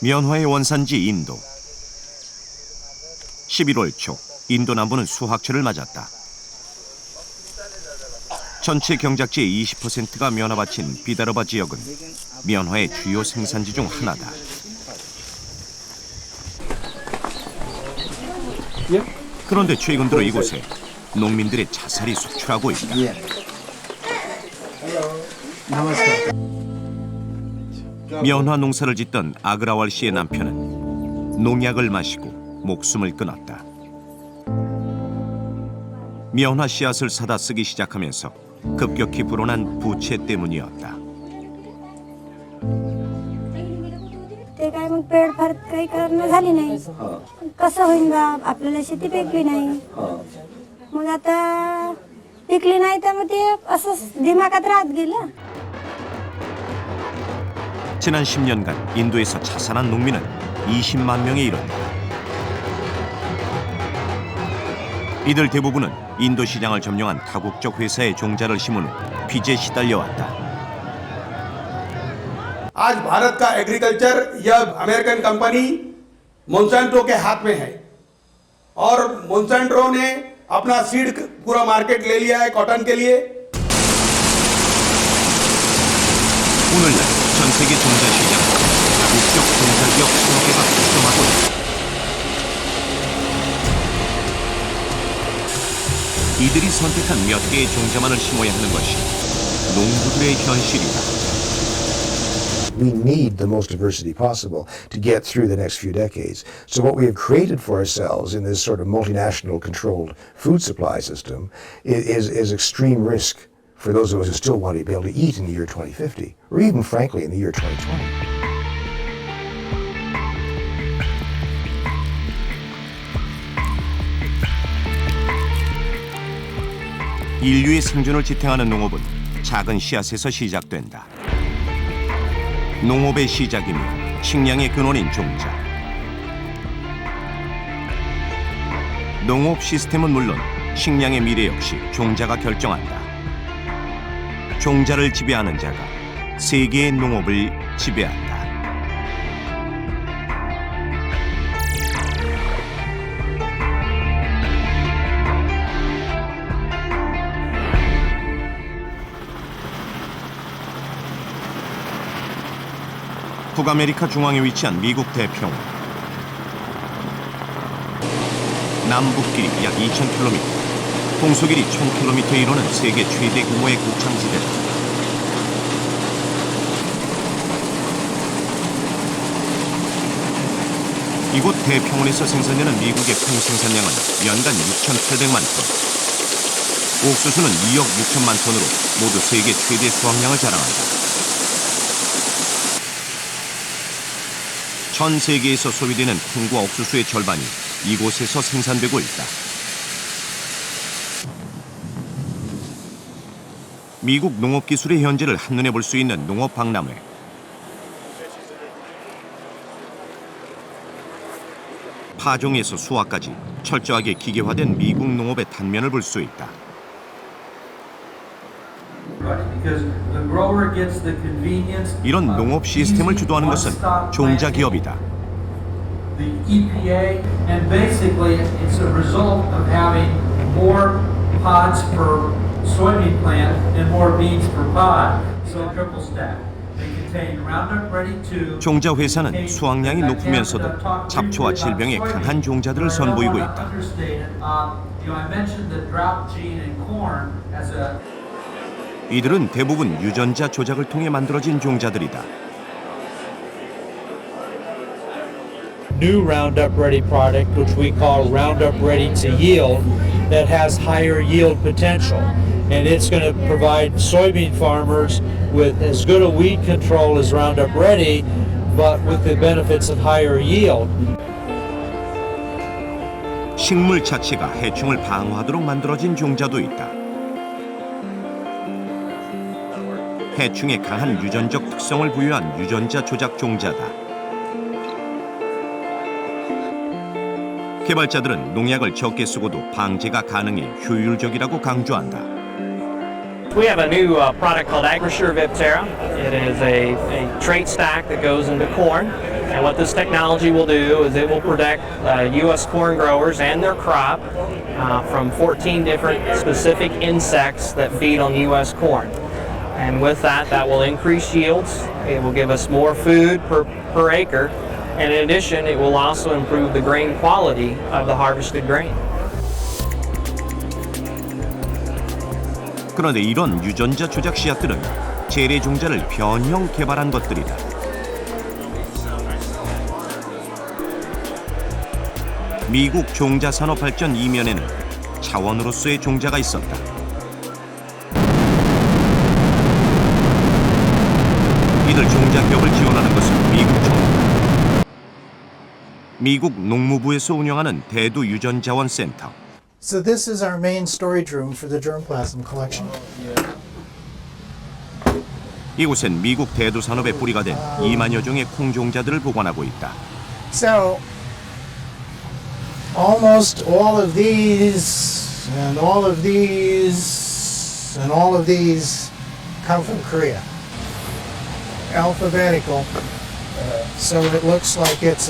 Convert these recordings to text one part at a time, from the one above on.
면화의 원산지 인도. 11월 초 인도 남부는 수확철을 맞았다. 전체 경작지의 20%가 면화밭인 비다르바 지역은 면화의 주요 생산지 중 하나다. 그런데 최근 들어 이곳에 농민들의 자살이 속출하고 있다. 면화 농사를 짓던 아그라왈 씨의 남편은 농약을 마시고 목숨을 끊었다. 면화 씨앗을 사다 쓰기 시작하면서 급격히 불어난 부채 때문이었다. ते काय मग पेड फार काही करणं झाली नाही. कसं होईन बा आपल्याला शेती पिकली नाही. मग आता पिकली नाही तर मग ते असं दिमागात राहत गेलं. 지난 10년간 인도에서 자살한 농민은 20만 명에 이른다. 이들 대부분은 인도 시장을 점령한 다국적 회사의 종자를 심은 후 빚에 시달려왔다. आज भारत का एग्रीकल्चर यह अमेरिकन कंपनी मोंसांटो के हाथ में है और मोंसांटो ने अपना सीड पूरा मार्केट ले लिया है कॉटन के लिए. 오늘날 전 세계 종자 시장 다국적 종자 기업 20개가 급증하고 있다. 이들이 선택한 몇 개의 종자만을 심어야 하는 것이 농부들의 현실이다. We need the most diversity possible to get through the next few decades. So what we have created for ourselves in this sort of multinational controlled food supply system is extreme risk for those of us who still want to be able to eat in the year 2050, or even frankly in the year 2020. 인류의 생존을 지탱하는 농업은 작은 씨앗에서 시작된다. 농업의 시작이며 식량의 근원인 종자. 농업 시스템은 물론 식량의 미래 역시 종자가 결정한다. 종자를 지배하는 자가 세계의 농업을 지배한다. 북아메리카 중앙에 위치한 미국 대평원. 남북길이 약 2,000km, 동서길이 1,000km에 이르는 세계 최대 규모의 곡창지대다. 이곳 대평원에서 생산되는 미국의 평생산량은 연간 6,800만 톤. 옥수수는 2억 6천만 톤으로 모두 세계 최대 수확량을 자랑한다. 전 세계에서 소비되는 콩과 옥수수의 절반이 이곳에서 생산되고 있다. 미국 농업 기술의 현재를 한눈에 볼 수 있는 농업 박람회. 파종에서 수확까지 철저하게 기계화된 미국 농업의 단면을 볼 수 있다. 이런 농업 시스템을 주도하는 것은 종자 기업이다. The EPA, and basically it's a result of having more pods per soybean plant and more beans per pod. So triple stack. They contain Roundup Ready 2. 종자 회사는 수확량이 높으면서도 잡초와 질병에 강한 종자들을 선보이고 있다. I mentioned the drought gene in corn as a 이들은 대부분 유전자 조작을 통해 만들어진 종자들이다. New Roundup Ready product, which we call Roundup Ready to Yield, that has higher yield potential. And it's going to provide soybean farmers with as good a weed control as Roundup Ready, but with the benefits of higher yield. 식물 자체가 해충을 방어하도록 만들어진 종자도 있다. 해충에 강한 유전적 특성을 부여한 유전자 조작 종자다. 개발자들은 농약을 적게 쓰고도 방제가 가능해 효율적이라고 강조한다. We have a new product called AgriSure Viptera. It is a trait stack that goes into corn. And what this technology will do is it will protect U.S. corn growers and their crop from 14 different specific insects that feed on U.S. corn. And with that, that will increase yields. It will give us more food per acre. And in addition, it will also improve the grain quality of the harvested grain. 그런데 이런 유전자 조작 씨앗들은 재래 종자를 변형 개발한 것들이다. 미국 종자 산업 발전 이면에는 차원으로서의 종자가 있었다. 이들 종자 기업을 지원하는 것은 미국 정부. 미국 농무부에서 운영하는 대두 유전자원 센터. So this is our main storage room for the germplasm collection. 이곳엔 미국 대두 산업의 뿌리가 된 2만여 종의 콩 종자들을 보관하고 있다. So almost all of these and all of these and all of these come from Korea. Alphabetical. So it looks like it's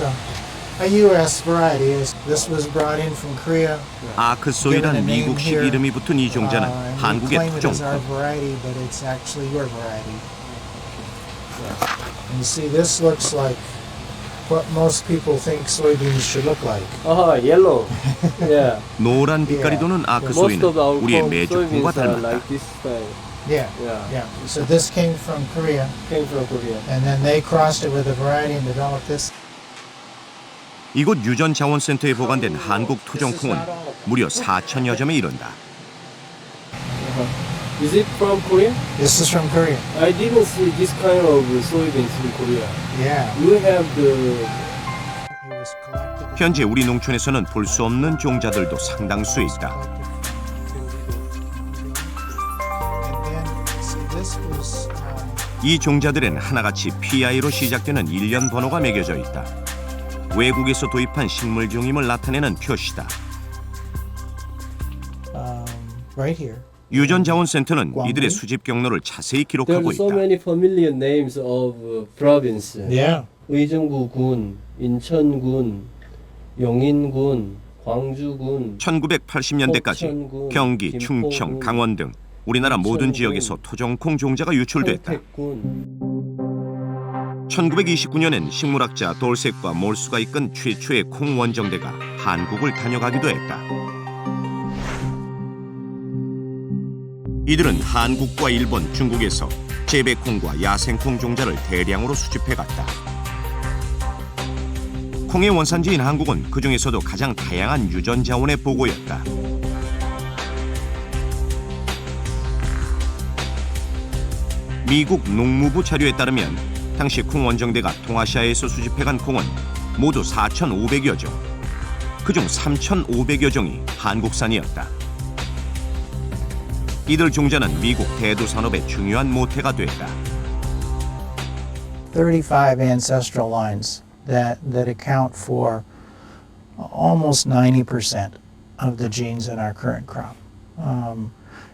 a U.S. variety. This was brought in from Korea. 아크소이란 미국식 이름이 붙은 이 종자는 We claim 한국의 it as our 토종콩. variety, but it's actually your variety. And you see, this looks like what most people think soybeans should look like. Yellow. Yeah. 노란 빛깔이 도는 Most 아크소이는 of our 우리의 corn 메주콩과 soybeans are 닮았다. like this style. Yeah, Yeah. So this came from Korea, Came from Korea. and then they crossed it with a variety and developed this. 이곳 유전자원센터에 보관된 한국 토종콩은 무려 4천여 점에 이른다. Is it from Korea? This is from Korea. I didn't see this kind of soybeans in Korea. Yeah. You have the It was collected. 현재 우리 농촌에서는 볼 수 없는 종자들도 상당수 있다. And then, see, this was. 이 종자들은 하나같이 PI로 시작되는 일련 번호가 매겨져 있다. 외국에서 도입한 식물종임을 나타내는 표시다. Right here. 유전자원센터는 이들의 수집 경로를 자세히 기록하고 There's so 있다. many familiar names of province. Yeah. 의정부군, 인천군, 용인군, 광주군. 1980년대까지 경기, 충청, 강원 등 우리나라 모든 지역에서 토종콩 종자가 유출됐다. 평택군. 1929년엔 식물학자 돌색과 몰수가 이끈 최초의 콩 원정대가 한국을 다녀가기도 했다. 이들은 한국과 일본, 중국에서 재배콩과 야생콩 종자를 대량으로 수집해갔다. 콩의 원산지인 한국은 그 중에서도 가장 다양한 유전자원의 보고였다. 미국 농무부 자료에 따르면 당시 콩 원정대가 동아시아에서 수집해간 콩은 모두 4,500여 종. 그중 3,500여 종이 한국산이었다. 이들 종자는 미국 대두 산업의 중요한 모태가 됐다. 35 ancestral lines that account for almost 90% of the genes in our current crop.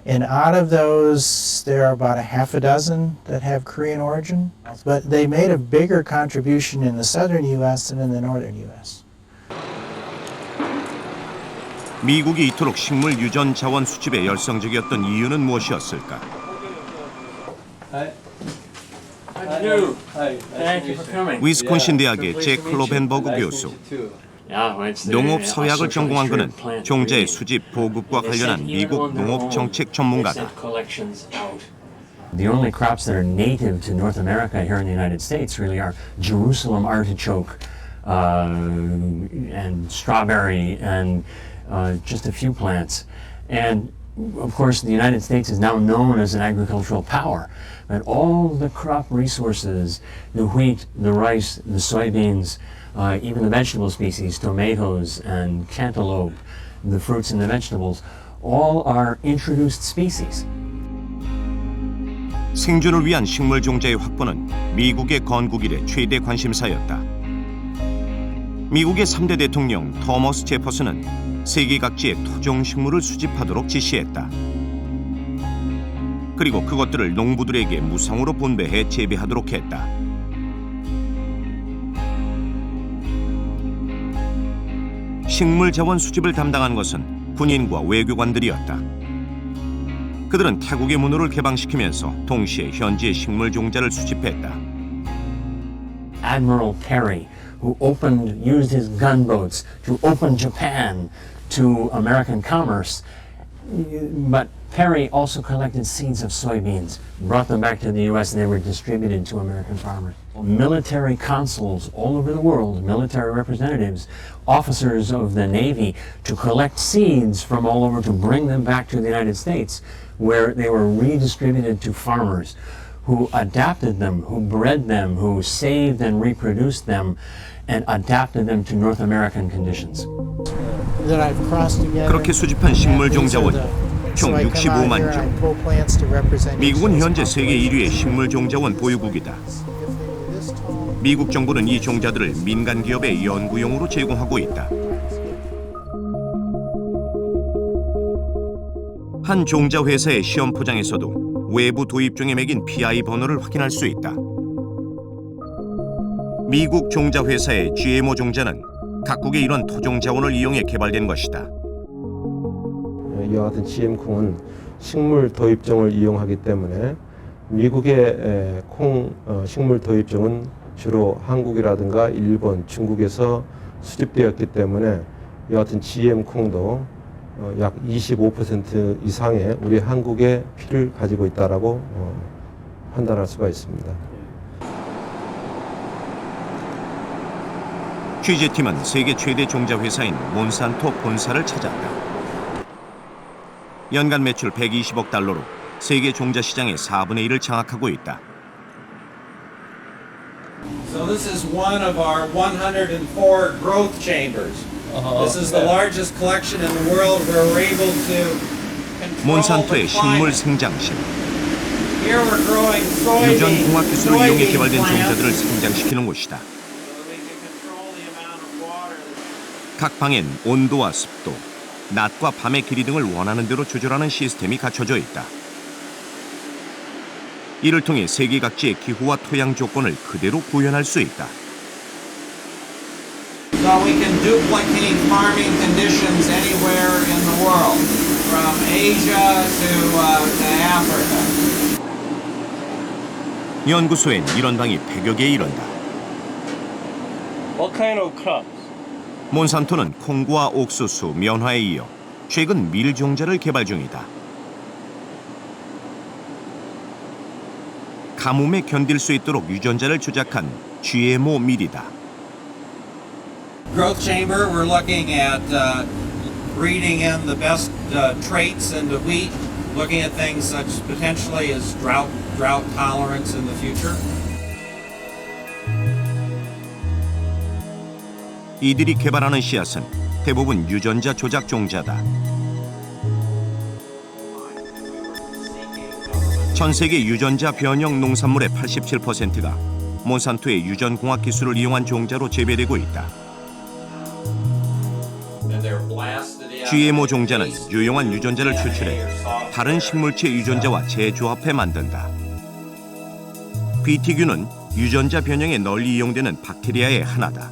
And out of those, there are about a half a dozen that have Korean origin, but they made a bigger contribution in the southern U.S. than in the northern U.S. 미국이 이토록 식물 유전 자원 수집에 열성적이었던 이유는 무엇이었을까? Hi. Thank you for coming. 위스콘신 대학의 잭 클로벤버그 교수. 농업 서약을 전공한 그는 종자의 수집, 보급과 관련한 미국 농업 정책 전문가다. The only crops that are native to North America here in the United States really are Jerusalem artichoke and strawberry and just a few plants. And of course, the United States is now known as an agricultural power. But all the crop resources, the wheat, the rice, the soybeans, even the vegetable species, tomatoes and cantaloupe, the fruits and the vegetables, all are introduced species. 생존을 위한 식물 종자의 확보는 미국의 건국 이래 최대 관심사였다. 미국의 3대 대통령 토머스 제퍼슨은 세계 각지의 토종 식물을 수집하도록 지시했다. 그리고 그것들을 농부들에게 무상으로 분배해 재배하도록 했다. 식물 자원 수집을 담당한 것은 군인과 외교관들이었다. 그들은 태국의 문호를 개방시키면서 동시에 현지의 식물 종자를 수집했다. Admiral Perry, who used his gunboats to open Japan to American commerce, but Perry also collected seeds of soybeans, brought them back to the U.S., and they were distributed to American farmers. Military consuls all over the world, military representatives, officers of the Navy, to collect seeds from all over to bring them back to the United States, where they were redistributed to farmers who adapted them, who bred them, who saved and reproduced them, and adapted them to North American conditions. 그렇게 수집한 식물 종자원이 총 65만 종. 미국은 현재 세계 1위의 식물 종자원 보유국이다. 미국 정부는 이 종자들을 민간 기업의 연구용으로 제공하고 있다. 한 종자 회사의 시험 포장에서도 외부 도입종에 매긴 PI 번호를 확인할 수 있다. 미국 종자 회사의 GMO 종자는 각국의 이런 토종 자원을 이용해 개발된 것이다. 이와 같은 GM콩은 식물 도입종을 이용하기 때문에 미국의 콩 식물 도입종은 주로 한국이라든가 일본, 중국에서 수집되었기 때문에 이와 같은 GM콩도 약 25% 이상의 우리 한국의 피를 가지고 있다라고 판단할 수가 있습니다. 취재팀은 세계 최대 종자 회사인 몬산토 본사를 찾았다. 연간 매출 120억 달러로 세계 종자 시장의 4분의 1을 장악하고 있다. So this is one of our 104 growth chambers. This is the largest collection in the world where we're able to control 몬산토의 the 식물 climate. 생장실. Here we're growing 유전 공학 기술을 이용해 soybean 개발된 종자들을 plants. 생장시키는 곳이다. So that we can control the amount of water. 각 방엔 온도와 습도, 낮과 밤의 길이 등을 원하는 대로 조절하는 시스템이 갖춰져 있다. 이를 통해 세계 각지의 기후와 토양 조건을 그대로 구현할 수 있다. So we can duplicate farming conditions anywhere in the world, from Asia to Africa. 연구소엔 이런 방이 100여 개 이른다. What kind of crops? 몬산토는 콩과 옥수수, 면화에 이어 최근 밀 종자를 개발 중이다. 가뭄에 견딜 수 있도록 유전자를 조작한 GMO 밀이다. Growth chamber, we're looking at breeding in the best traits into wheat, looking at things such potentially as drought tolerance in the future. 이들이 개발하는 씨앗은 대부분 유전자 조작 종자다. 전 세계 유전자 변형 농산물의 87%가 몬산토의 유전공학 기술을 이용한 종자로 재배되고 있다. GMO 종자는 유용한 유전자를 추출해 다른 식물체 유전자와 재조합해 만든다. BT균은 유전자 변형에 널리 이용되는 박테리아의 하나다.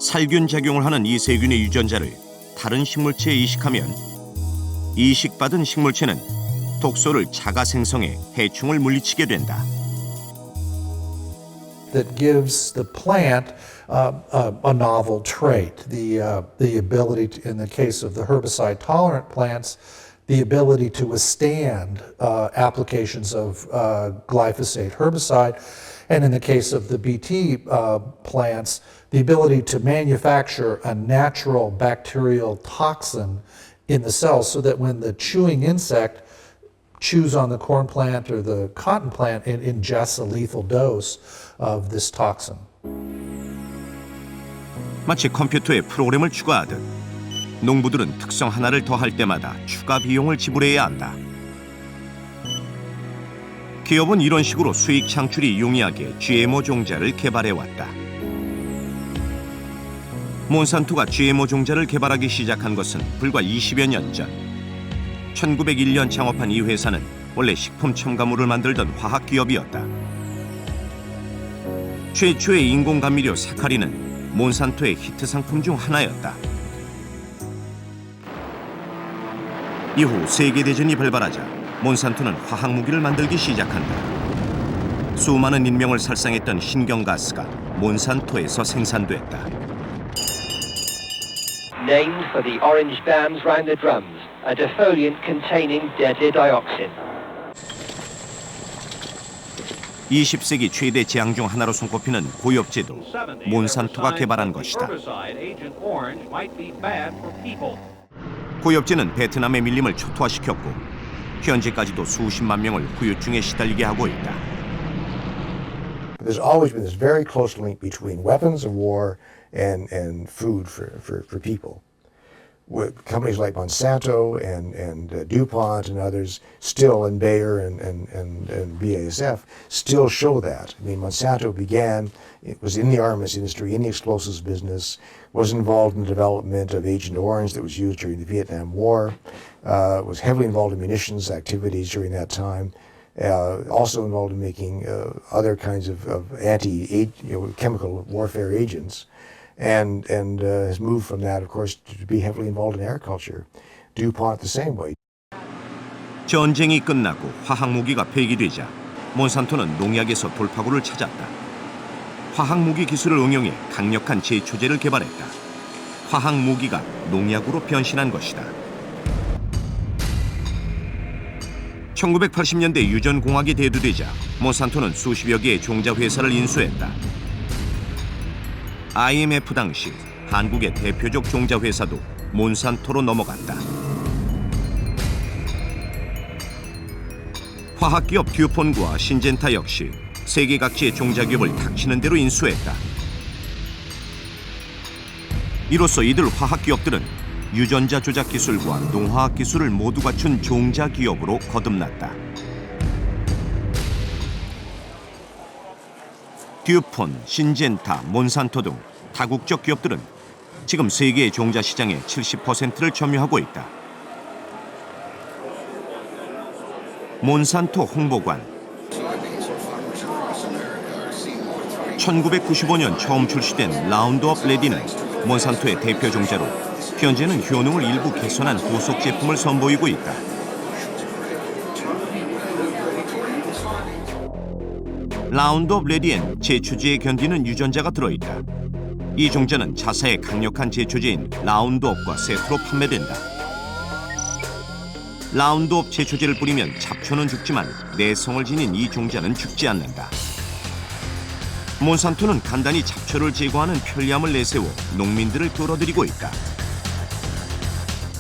살균 작용을 하는 이 세균의 유전자를 다른 식물체에 이식하면 이식받은 식물체는 독소를 자가 생성해 해충을 물리치게 된다. That gives the plant a novel trait, the ability to, in the case of the herbicide-tolerant plants, the ability to withstand applications of glyphosate herbicide, and in the case of the BT plants, the ability to manufacture a natural bacterial toxin in the cells so that when the chewing insect chews on the corn plant or the cotton plant, it ingests a lethal dose of this toxin. 마치 컴퓨터에 프로그램을 추가하듯 농부들은 특성 하나를 더할 때마다 추가 비용을 지불해야 한다. 기업은 이런 식으로 수익 창출이 용이하게 GMO 종자를 개발해왔다. 몬산토가 GMO 종자를 개발하기 시작한 것은 불과 20여 년 전. 1901년 창업한 이 회사는 원래 식품 첨가물을 만들던 화학기업이었다. 최초의 인공감미료 사카린은 몬산토의 히트 상품 중 하나였다. 이후 세계대전이 발발하자 몬산토는 화학무기를 만들기 시작한다. 수많은 인명을 살상했던 신경가스가 몬산토에서 생산됐다. Named for the orange bands round the drums, a defoliant containing deadly dioxin. 20세기 최대 재앙 중 하나로 손꼽히는 고엽제도 몬산토가 개발한 것이다. 고엽제는 베트남의 밀림을 초토화시켰고 현재까지도 수십만 명을 후유증에 시달리게 하고 있다. There's always been this very close link between weapons of war and food for people. With companies like Monsanto and DuPont and others still, and Bayer and BASF still show that. I mean, Monsanto it was in the armaments industry, in the explosives business, was involved in the development of Agent Orange that was used during the Vietnam War, was heavily involved in munitions activities during that time. Also involved in making other kinds of chemical warfare agents, and has moved from that, of course, to be heavily involved in agriculture. DuPont the same way. 전쟁이 끝나고 화학무기가 폐기되자 몬산토는 농약에서 돌파구를 찾았다. 화학무기 기술을 응용해 강력한 제초제를 개발했다. 화학무기가 농약으로 변신한 것이다. 1980년대 유전공학이 대두되자 몬산토는 수십여 개의 종자회사를 인수했다. IMF 당시 한국의 대표적 종자회사도 몬산토로 넘어갔다. 화학기업 듀폰과 신젠타 역시 세계 각지의 종자기업을 닥치는 대로 인수했다. 이로써 이들 화학기업들은 유전자 조작 기술과 농화학 기술을 모두 갖춘 종자 기업으로 거듭났다. 듀폰, 신젠타, 몬산토 등 다국적 기업들은 지금 세계의 종자 시장의 70%를 점유하고 있다. 몬산토 홍보관. 1995년 처음 출시된 라운드업 레디는 몬산토의 대표 종자로 현재는 효능을 일부 개선한 후속 제품을 선보이고 있다. 라운드업 레디엔 제초제에 견디는 유전자가 들어있다. 이 종자는 자사의 강력한 제초제인 라운드업과 세트로 판매된다. 라운드업 제초제를 뿌리면 잡초는 죽지만 내성을 지닌 이 종자는 죽지 않는다. 몬산토는 간단히 잡초를 제거하는 편리함을 내세워 농민들을 끌어들이고 있다.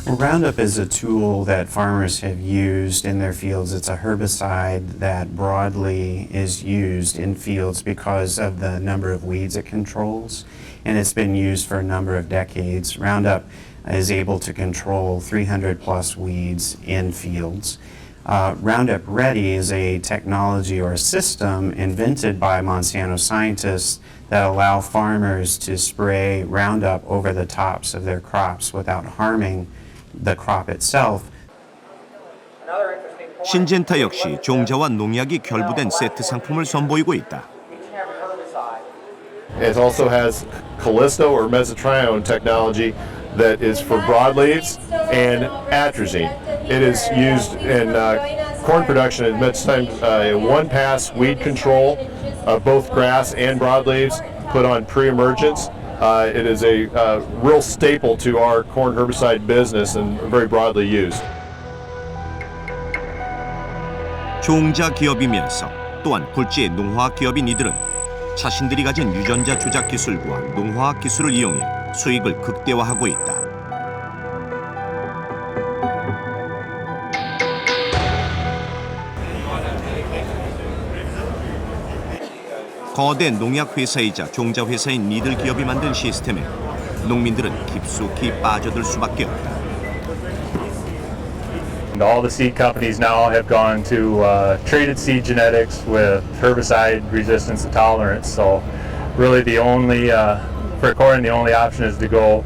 Well, Roundup is a tool that farmers have used in their fields. It's a herbicide that broadly is used in fields because of the number of weeds it controls, and it's been used for a number of decades. Roundup is able to control 300 plus weeds in fields. Roundup Ready is a technology or a system invented by Monsanto scientists that allow farmers to spray Roundup over the tops of their crops without harming the crop itself. 신젠타 역시 종자와 농약이 결부된 세트 상품을 선보이고 있다. It also has Callisto or mesotrione technology that is for broadleaves and atrazine. It is used in corn production at much times one-pass weed control of both grass and broadleaves put on pre-emergence. It is a real staple to our corn herbicide business and very broadly used. 종자 기업이면서 또한 굴지의 농화학 기업인 이들은 자신들이 가진 유전자 조작 기술과 농화학 기술을 이용해 수익을 극대화하고 있다. 거대 농약 회사이자 종자 회사인 이들 기업이 만든 시스템에 농민들은 깊숙이 빠져들 수밖에 없다. All the seed companies now have gone to traded seed genetics with herbicide resistance and tolerance. So really the only, for corn, the only option is to go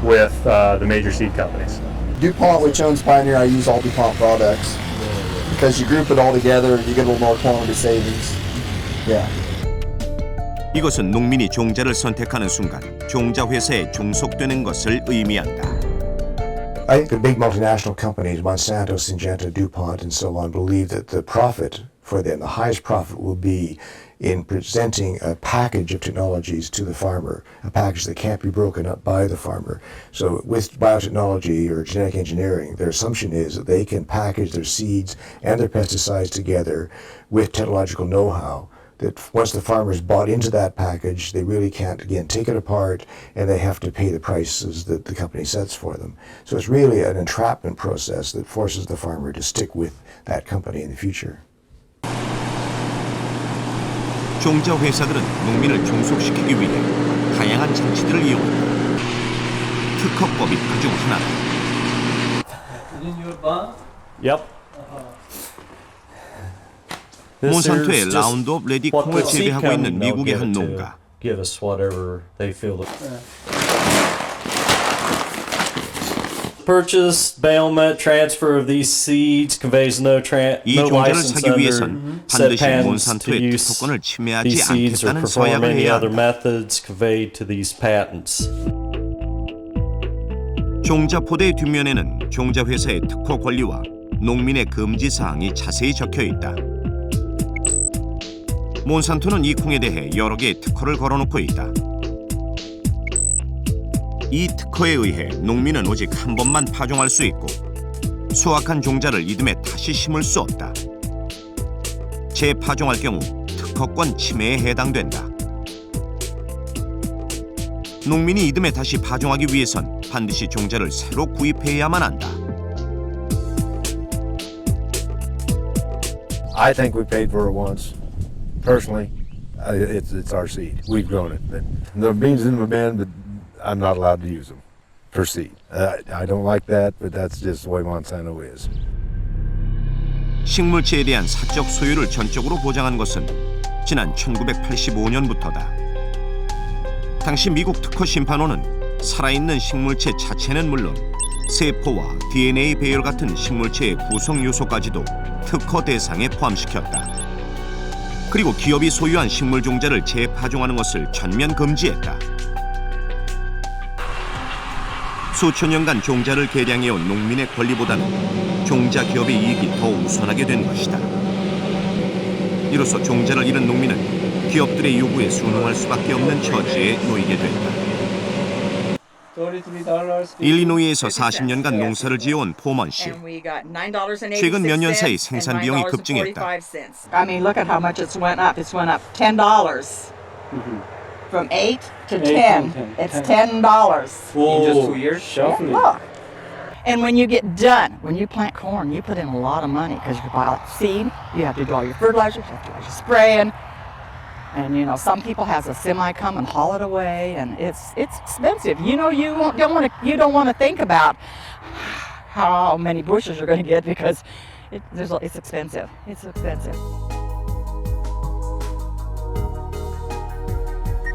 with the major seed companies. DuPont, which owns Pioneer, I use all DuPont products because you group it all together, you get a little more quantity savings. Yeah. 이것은 농민이 종자를 선택하는 순간 종자 회사에 종속되는 것을 의미한다. I think the big multinational companies, Monsanto, Syngenta, DuPont, and so on, believe that the profit for them, the highest profit will be in presenting a package of technologies to the farmer, a package that can't be broken up by the farmer. So with biotechnology or genetic engineering, their assumption is that they can package their seeds and their pesticides together with technological know-how, that once the farmer's bought into that package, they really can't, again, take it apart, and they have to pay the prices that the company sets for them. So it's really an entrapment process that forces the farmer to stick with that company in the future. 종자 회사들은 농민을 종속시키기 위해 다양한 장치들을 이용한다. 특허법이 그중 하나다. Yep. 몬산토의 라운드업 레디 콩을 재배하고 있는 미국의 한 농가. Give us whatever they feel. Purchase, bailment, transfer of these seeds conveys no 이 종자를 license 사기 위해선 under said 반드시 patents to 몬산토의 use 특허권을 침해하지 these seeds or 않겠다는 perform 서약을 any 해야 other 한다. methods conveyed to these patents. 종자 포대의 뒷면에는 종자 회사의 특허 권리와 농민의 금지 사항이 자세히 적혀 있다. 몬산토는 이 콩에 대해 여러 개의 특허를 걸어놓고 있다. 이 특허에 의해 농민은 오직 한 번만 파종할 수 있고 수확한 종자를 이듬해 다시 심을 수 없다. 재파종할 경우 특허권 침해에 해당된다. 농민이 이듬해 다시 파종하기 위해선 반드시 종자를 새로 구입해야만 한다. I think we paid for it once. Personally, it's our seed. We've grown it. The beans in the bin, but I'm not allowed to use them for seed. I don't like that, but that's just the way Monsanto is. 식물체에 대한 사적 소유를 전적으로 보장한 것은 지난 1985년부터다. 당시 미국 특허 심판원은 살아있는 식물체 자체는 물론 세포와 DNA 배열 같은 식물체의 구성 요소까지도 특허 대상에 포함시켰다. 그리고 기업이 소유한 식물 종자를 재파종하는 것을 전면 금지했다. 수천 년간 종자를 개량해온 농민의 권리보다는 종자 기업의 이익이 더 우선하게 된 것이다. 이로써 종자를 잃은 농민은 기업들의 요구에 순응할 수밖에 없는 처지에 놓이게 된다. 일리노이에서 40년간 농사를 지어온 포먼 씨. 최근 몇 년 사이 생산 비용이 급증했다. I mean, look at how much it's went up. It's went up $10. From 8 to 10. It's $10. In just 2 years? Yeah, look. And when you get done, when you plant corn, you put in a lot of money because you buy seed, you have to do all your fertilizers, you have to do all your spraying. And you know, some people has a semi come and haul it away, and it's expensive. You know, you don't want to think about how many bushels you're going to get because it's expensive. It's expensive.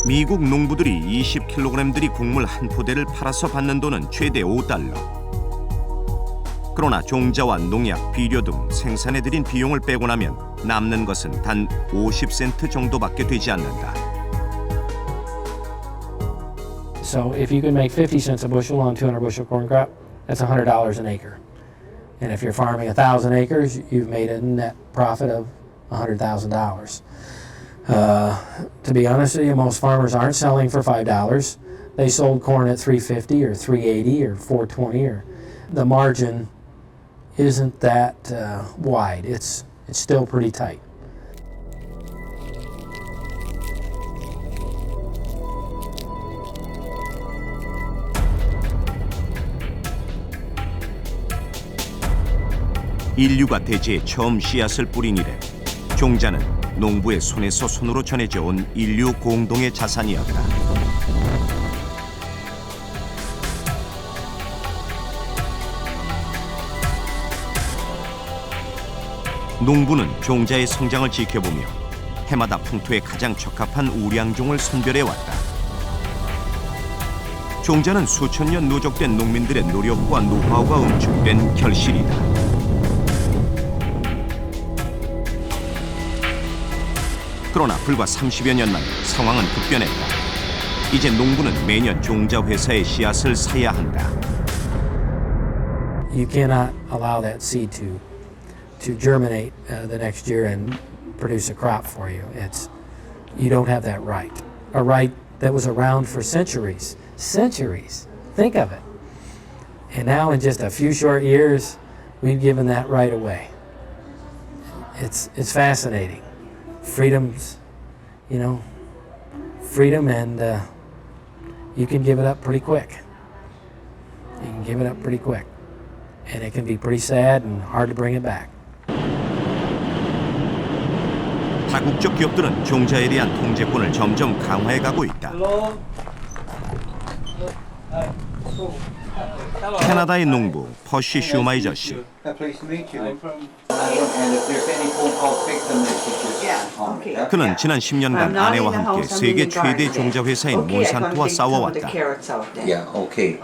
미국 농부들이 20kg들이 곡물 한 포대를 팔아서 받는 돈은 최대 $5. 그러나 종자와 농약, 비료 등 생산에 들인 비용을 빼고 나면 남는 것은 단 50센트 정도밖에 되지 않는다. So if you can make 50 cents a bushel on 200 bushel corn crop, that's $100 an acre. And if you're farming 1,000 acres, you've made a net profit of $100,000. To be honest with you, most farmers aren't selling for $5. They sold corn at $3.50 or $3.80 or $4.20. Or the margin isn't that wide. It's still pretty tight. 인류가 대지에 처음 씨앗을 뿌린 이래 종자는 농부의 손에서 손으로 전해져 온 인류 공동의 자산이었다. 농부는 종자의 성장을 지켜보며 해마다 풍토에 가장 적합한 우량종을 선별해왔다. 종자는 수천 년 누적된 농민들의 노력과 노하우가 응축된 결실이다. 그러나 불과 30여 년 만에 상황은 급변했다. 이제 농부는 매년 종자 회사의 씨앗을 사야 한다. You cannot allow that seed to germinate the next year and produce a crop for you. You don't have that right. A right that was around for centuries. Centuries. Think of it. And now in just a few short years, we've given that right away. It's fascinating. Freedom's, freedom, and you can give it up pretty quick. You can give it up pretty quick. And it can be pretty sad and hard to bring it back. 다국적 기업들은 종자에 대한 통제권을 점점 강화해가고 있다. 캐나다의 농부 퍼시 슈마이저 씨. 그는 지난 10년간 아내와 함께 세계 최대 종자 회사인 몬산토와 싸워왔다. Yeah, okay.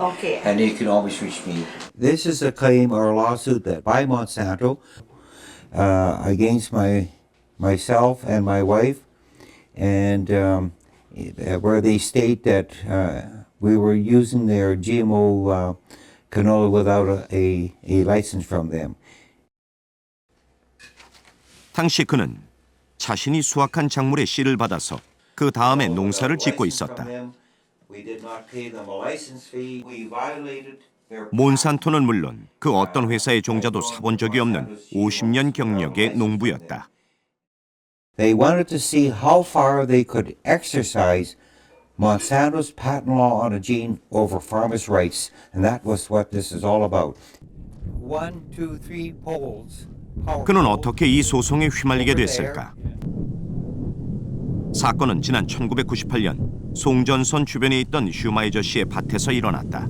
And you can always reach me. This is a claim or a lawsuit that by Monsanto against myself and my wife, and where they state that we were using their GMO canola without a license from them. 당시 그는 자신이 수확한 작물의 씨를 받아서 그 다음에 농사를 짓고 있었다. 몬산토는 물론 그 어떤 회사의 종자도 사본 적이 없는 50년 경력의 농부였다. They wanted to see how far they could exercise Monsanto's patent law on a gene over farmers' rights, and that was what this is all about. 1, 2, 3 poles. 그는 어떻게 이 소송에 휘말리게 됐을까? 사건은 지난 1998년 송전선 주변에 있던 슈마이저 씨의 밭에서 일어났다.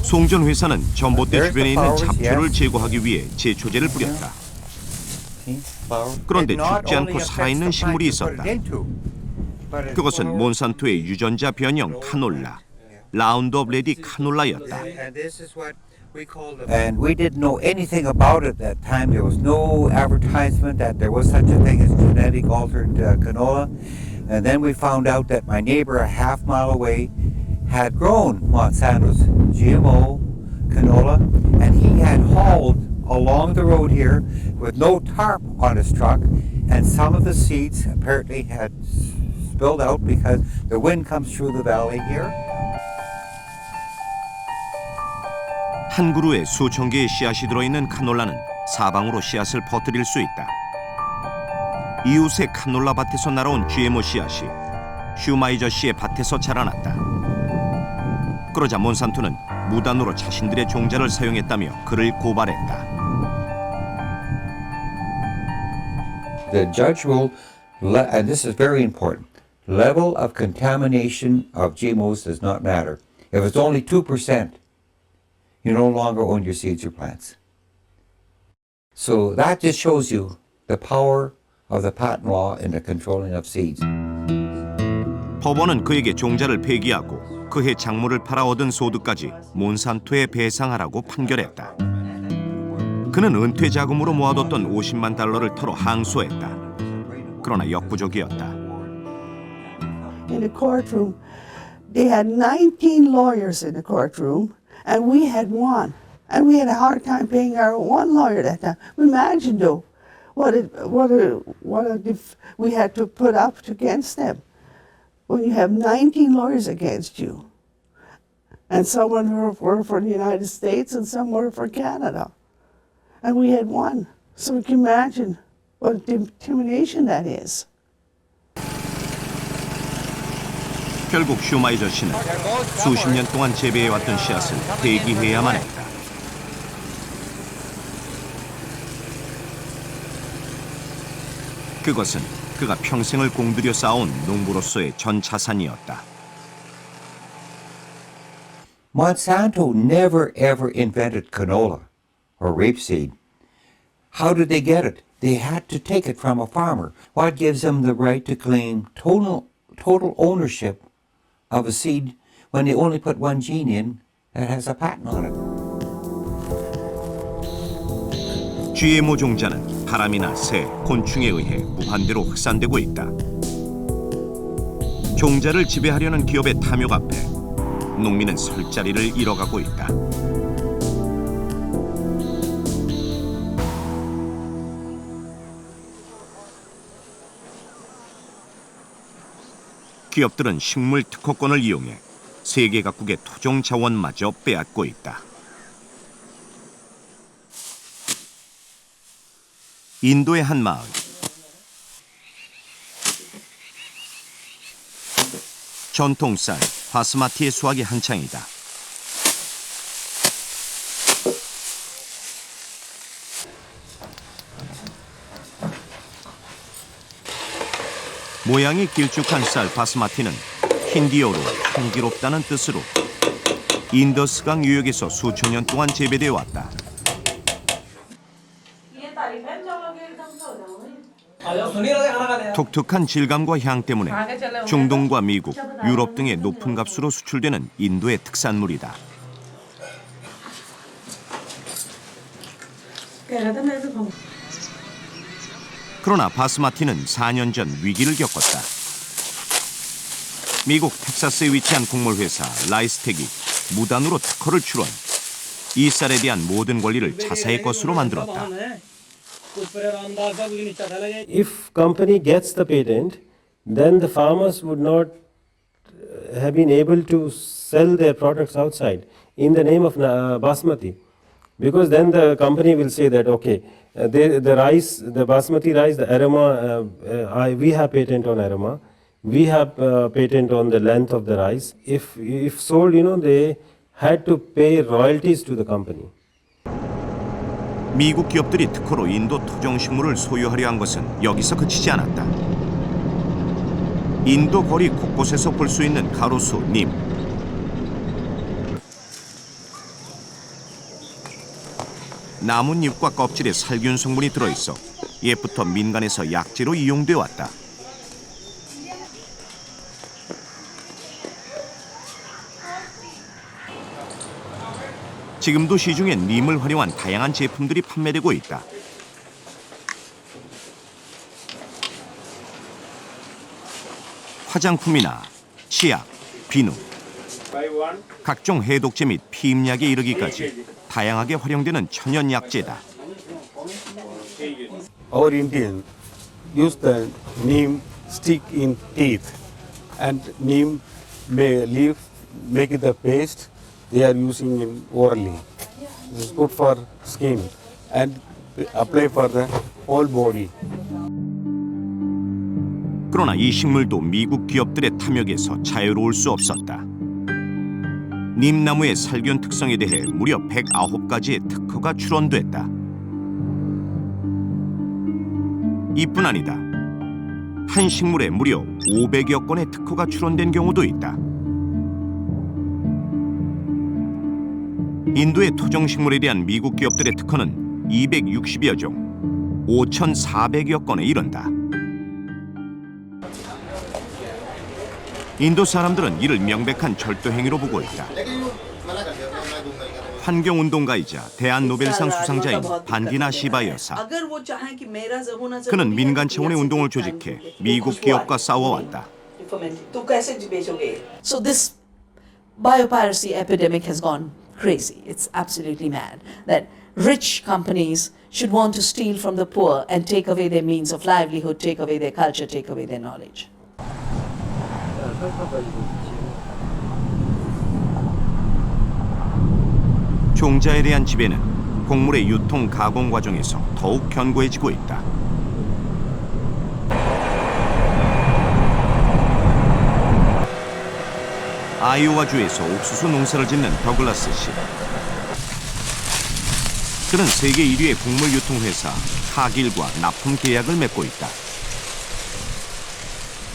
송전 회사는 전봇대 주변에 있는 잡초를 제거하기 위해 제초제를 뿌렸다. 그런데 죽지 않고 살아있는 식물이 있었다. 그것은 몬산토의 유전자 변형 카놀라, 라운드업 레디 카놀라였다. And we didn't know anything about it at that time. There was no advertisement that there was such a thing as genetic altered canola. And then we found out that my neighbor a half mile away had grown Monsanto's GMO canola, and he had hauled along the road here with no tarp on his truck, and some of the seeds apparently had spilled out because the wind comes through the valley here. 한 그루에 수천 개의 씨앗이 들어있는 카놀라는 사방으로 씨앗을 퍼뜨릴 수 있다. 이웃의 카놀라 밭에서 날아온 GMO 씨앗이 슈마이저 씨의 밭에서 자라났다. 그러자 몬산토는 무단으로 자신들의 종자를 사용했다며 그를 고발했다. The judge ruled, and this is very important, level of contamination of GMOs does not matter. If it's only 2%, you no longer own your seeds or plants. So that just shows you the power of the patent law in the controlling of seeds. 법원은 그에게 종자를 폐기하고 그해 작물을 팔아 얻은 소득까지 몬산토에 배상하라고 판결했다. 그는 은퇴 자금으로 모아뒀던 $50만 털어 항소했다. 그러나 역부족이었다. In the courtroom, they had 19 lawyers in the courtroom, and we had one. And we had a hard time paying our one lawyer that time. Imagine though, we had to put up against them. When you have 19 lawyers against you, and some were for the United States and some were for Canada, and we had one. So you can imagine what intimidation that is. 결국 슈마이저 씨는 수십 년 동안 재배해왔던 씨앗을 폐기해야만 했다. 그것은 그가 평생을 공들여 쌓아온 농부로서의 전 자산이었다. Monsanto never ever invented canola or rapeseed. How did they get it? They had to take it from a farmer. What gives them the right to claim total ownership of a seed when they only put one gene in that has a patent on it? GMO 종자는 바람이나 새, 곤충에 의해 무한대로 흑산되고 있다. 종자를 지배하려는 기업의 탐욕 앞에 농민은 설 자리를 잃어가고 있다. 기업들은 식물 특허권을 이용해 세계 각국의 토종 자원마저 빼앗고 있다. 인도의 한 마을. 전통 쌀 바스마티의 수확이 한창이다. 모양이 길쭉한 쌀 바스마티는 힌디어로 향기롭다는 뜻으로 인더스강 유역에서 수천 년 동안 재배되어 왔다. 독특한 질감과 향 때문에 중동과 미국, 유럽 등의 높은 값으로 수출되는 인도의 특산물이다. 그러나 바스마티는 4년 전 위기를 겪었다. 미국 텍사스에 위치한 곡물회사 라이스텍이 무단으로 특허를 출원, 이 쌀에 대한 모든 권리를 자사의 것으로 만들었다. If company gets the patent, then the farmers would not have been able to sell their products outside in the name of basmati, because then the company will say that okay, the rice, the basmati rice, the aroma, we have patent on aroma, we have patent on the length of the rice. If sold, they had to pay royalties to the company. 미국 기업들이 특허로 인도 토종 식물을 소유하려 한 것은 여기서 그치지 않았다. 인도 거리 곳곳에서 볼 수 있는 가로수, 님. 나뭇잎과 껍질에 살균 성분이 들어있어 옛부터 민간에서 약재로 이용돼 왔다. 지금도 시중에 님을 활용한 다양한 제품들이 판매되고 있다. 화장품이나 치약, 비누, 각종 해독제 및 피임약에 이르기까지 다양하게 활용되는 천연 약재다. Our Indians use the neem stick in teeth, and neem leaf make it the paste. They are using it orally. This is good for skin and apply for the whole body. 그러나 이 식물도 미국 기업들의 탐욕에서 자유로울 수 없었다. 님나무의 살균 특성에 대해 무려 109가지의 특허가 출원됐다. 이뿐 아니다. 한 식물에 무려 500여 건의 특허가 출원된 경우도 있다. 인도의 토종 식물에 대한 미국 기업들의 특허는 260여 종, 5,400여 건에 이른다. 인도 사람들은 이를 명백한 절도 행위로 보고 있다. 환경운동가이자 대한노벨상 수상자인 반디나 시바 여사. 그는 민간 차원의 운동을 조직해 미국 기업과 싸워왔다. So this biopiracy epidemic has gone crazy. It's absolutely mad that rich companies should want to steal from the poor and take away their means of livelihood, take away their culture, take away their knowledge. 종자에 대한 지배는 곡물의 유통 가공 과정에서 더욱 견고해지고 있다. 아이오와주에서 옥수수 농사를 짓는 더글라스 씨. 그는 세계 1위의 곡물 유통회사 카길과 납품 계약을 맺고 있다.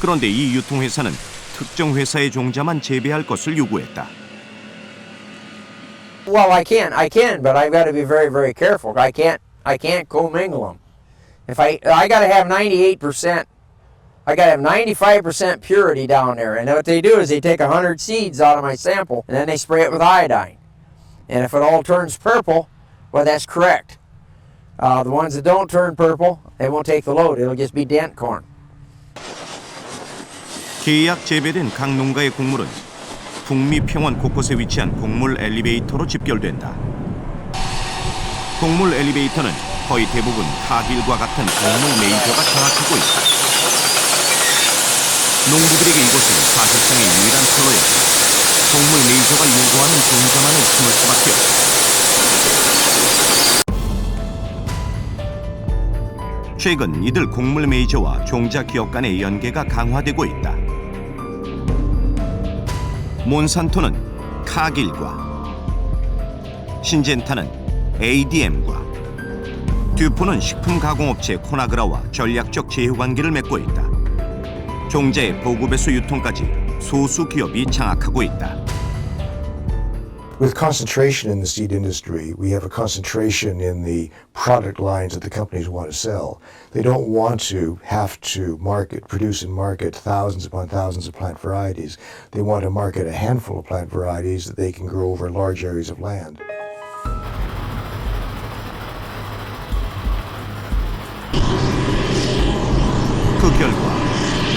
그런데 이 유통회사는 특정 회사의 종자만 재배할 것을 요구했다. Well, I can, but I've got to be very, very careful. I can't commingle them. If I got to have 98%. I got to have 95% purity down there. And what they do is they take 100 seeds out of my sample and then they spray it with iodine. And if it all turns purple, well, that's correct. The ones that don't turn purple, they won't take the load. It'll just be dent corn. 계약 재배된 각 농가의 곡물은 북미 평원 곳곳에 위치한 곡물 엘리베이터로 집결된다. 곡물 엘리베이터는 거의 대부분 카길과 같은 곡물 메이저가 장악하고 있다. 농부들에게 이곳은 사실상의 유일한 선로였다. 곡물 메이저가 요구하는 종자만을 심을 수밖에 없다. 최근 이들 곡물 메이저와 종자 기업 간의 연계가 강화되고 있다. 몬산토는 카길과, 신젠타는 ADM과, 듀포는 식품 가공업체 코나그라와 전략적 제휴관계를 맺고 있다. 종자의 보급에서 유통까지 소수 기업이 장악하고 있다. With concentration in the seed industry, we have a concentration in the product lines that the companies want to sell. They don't want to have to produce and market thousands upon thousands of plant varieties. They want to market a handful of plant varieties that they can grow over large areas of land. 그 결과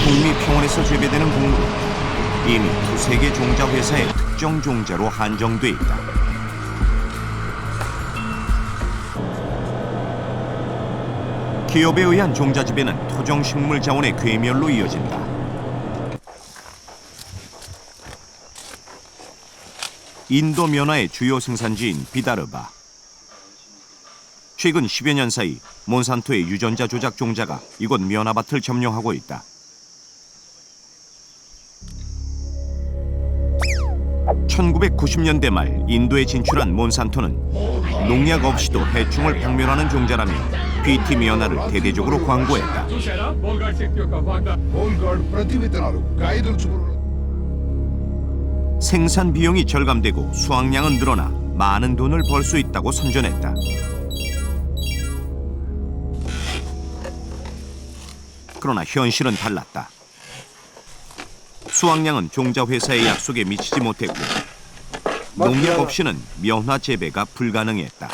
북미 평원에서 재배되는 곡물은 이미 두세 개 종자 회사의 특정 종자로 한정돼 있다. 기업에 의한 종자 지배는 토종 식물 자원의 괴멸로 이어진다. 인도 면화의 주요 생산지인 비다르바. 최근 10여 년 사이 몬산토의 유전자 조작 종자가 이곳 면화밭을 점령하고 있다. 1990년대 말 인도에 진출한 몬산토는 농약 없이도 해충을 박멸하는 종자라며 BT 면화를 대대적으로 광고했다. 생산 비용이 절감되고 수확량은 늘어나 많은 돈을 벌 수 있다고 선전했다. 그러나 현실은 달랐다. 수확량은 종자 회사의 약속에 미치지 못했고 농약 없이는 면화 재배가 불가능했다.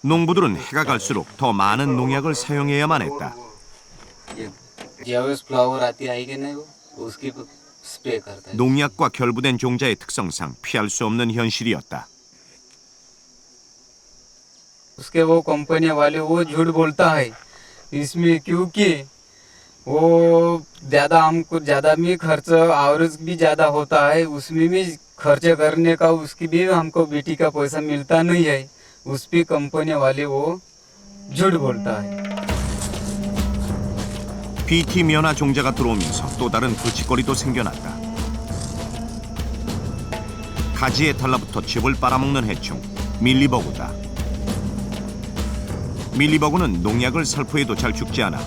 농부들은 해가 갈수록 더 많은 농약을 사용해야만 했다. 농약과 결부된 종자의 특성상 피할 수 없는 현실이었다. उसके वो कंपनी वाले वो झूठ बोलता है इसमें क्योंकि वो ज़्यादा हमको ज़्यादा भी खर्च एवरेज भी ज़्यादा होता है उसमें भी खर्च करने का उसकी भी हमको बीटी का पैसा मिलता नहीं है उस भी कंपनी वाले वो झूठ बोलता है. BT 면화 종자가 들어오면서 또 다른 골칫거리도 생겨났다. 가지에 달라붙어 즙을 빨아먹는 해충 밀리버그다. 밀리버그는 농약을 살포해도 잘 죽지 않아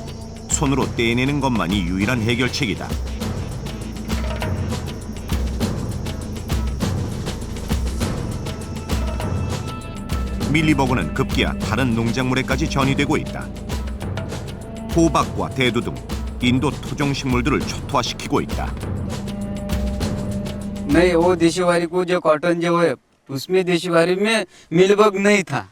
손으로 떼내는 것만이 유일한 해결책이다. 밀리버그는 급기야 다른 농작물에까지 전이되고 있다. 호박과 대두 등 인도 토종 식물들을 초토화시키고 있다. नहीं वो देशीवारी को जो कॉटन जो है उसमें देशीवारी में मिलबग नहीं था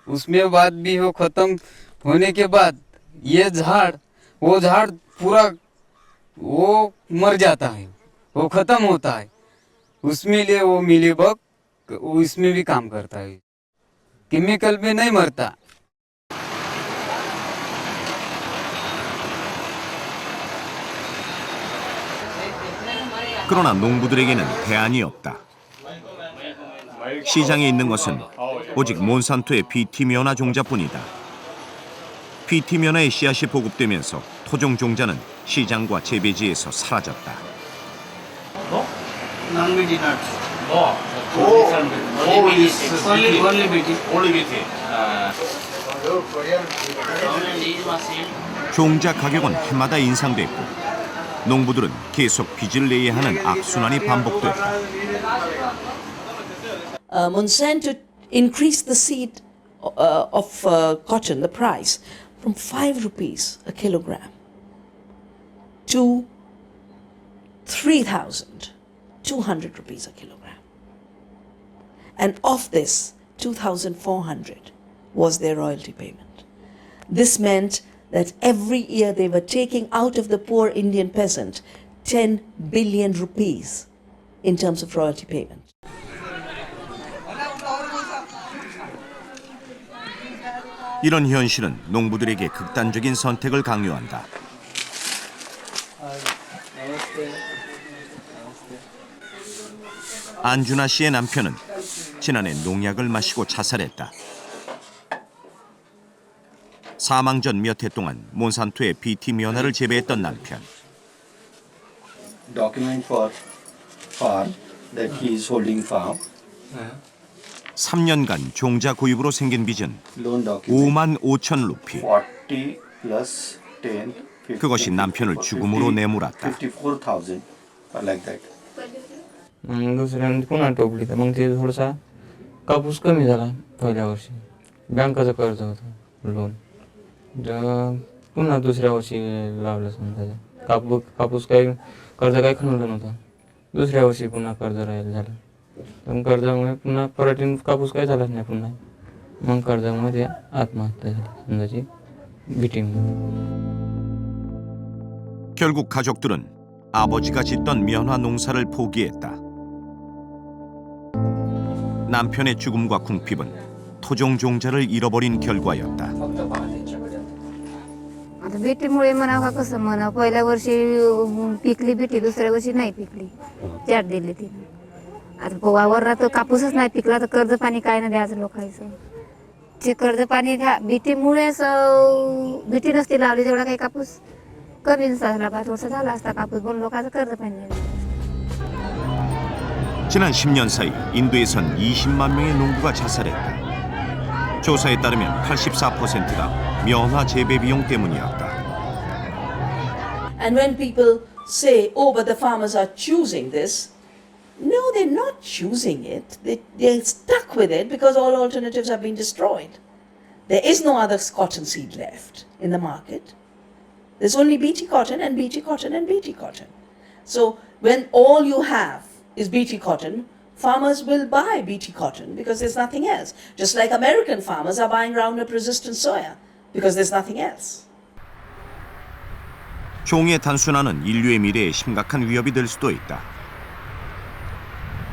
उसमें बाद भी वो खत्म होने के बाद ये झाड़ वो झाड़ पूरा वो मर जाता है वो खत्म होता है उसमें लिए वो मिलीबग इसमें भी काम करता है केमिकल में नहीं मरता. 그러나 농부들에게는 대안이 없다. 시장에 있는 것은 오직 몬산토의 BT 면화 종자뿐이다. BT 면화의 씨앗이 보급되면서 토종 종자는 시장과 재배지에서 사라졌다. 종자 가격은 해마다 인상됐고 농부들은 계속 빚을 내야 하는 악순환이 반복됐다. Monsanto increased the seed of cotton, the price, from 5 rupees a kilogram to 3,200 rupees a kilogram. And of this, 2,400 was their royalty payment. This meant that every year they were taking out of the poor Indian peasant 10 billion rupees in terms of royalty payment. 이런 현실은 농부들에게 극단적인 선택을 강요한다. 안준하 씨의 남편은 지난해 농약을 마시고 자살했다. 사망 전 몇 해 동안 몬산토의 BT 면화를 재배했던 남편. Document for farm that he is holding farm. 3년간 종자 구입으로 생긴 빚은 5만 5천 루피. 40 plus 10. 50, 그것이 남편을 죽음으로 내몰았다. 54,000 like that. दुसऱ्याने पुन्हा टोपली तर मग ते थोडासा कापूस कमी झाला पहिल्या वर्षी बँकाचं कर्ज होतं लोन पुन्हा दुसऱ्या वर्षी लावलं समजा कापूस काही कर्ज काही खणवलं नव्हतं दुसऱ्या वर्षी पुन्हा कर्ज राहील झालं पण कर्जामुळे पुन्हा परत कापूस काही झालाच नाही पुन्हा मग कर्जामुळे ते आत्महत्या झाली समजाची बीटिंग. 결국 가족들은 아버지가 짓던 면화 농사를 포기했다. 남편의 죽음과 궁핍은 토종 종자를 잃어버린 결과였다. आता बेटीमुळे म्हणावं का कसं म्हणा पहिल्या वर्षी पिकली बेटी दुसऱ्या वर्षी नाही पिकली चार दिली तिने आता वावरला तर कापूसच नाही पिकला तर कर्ज पाणी काय ना द्यायचं लोकांचं ते कर्ज पाणी घ्या बेटीमुळेच बेटी नसती लावली तेवढा काही कापूस कमी झाला 5 वर्ष झाला असता कापूस पण लोकांचं कर्ज पाणी नाही. 지난 10년 사이 인도에선 20만 명의 농부가 자살했다. 조사에 따르면 84%가 면화 재배 비용 때문이었다. And when people say, oh, but the farmers are choosing this, no, they're not choosing it. They're stuck with it because all alternatives have been destroyed. There is no other cotton seed left in the market. There's only BT cotton and BT cotton and BT cotton. So when all you have is BT cotton, farmers will buy BT cotton because there's nothing else. Just like American farmers are buying Roundup resistant soya because there's nothing else. 종의 단순화는 인류의 미래에 심각한 위협이 될 수도 있다.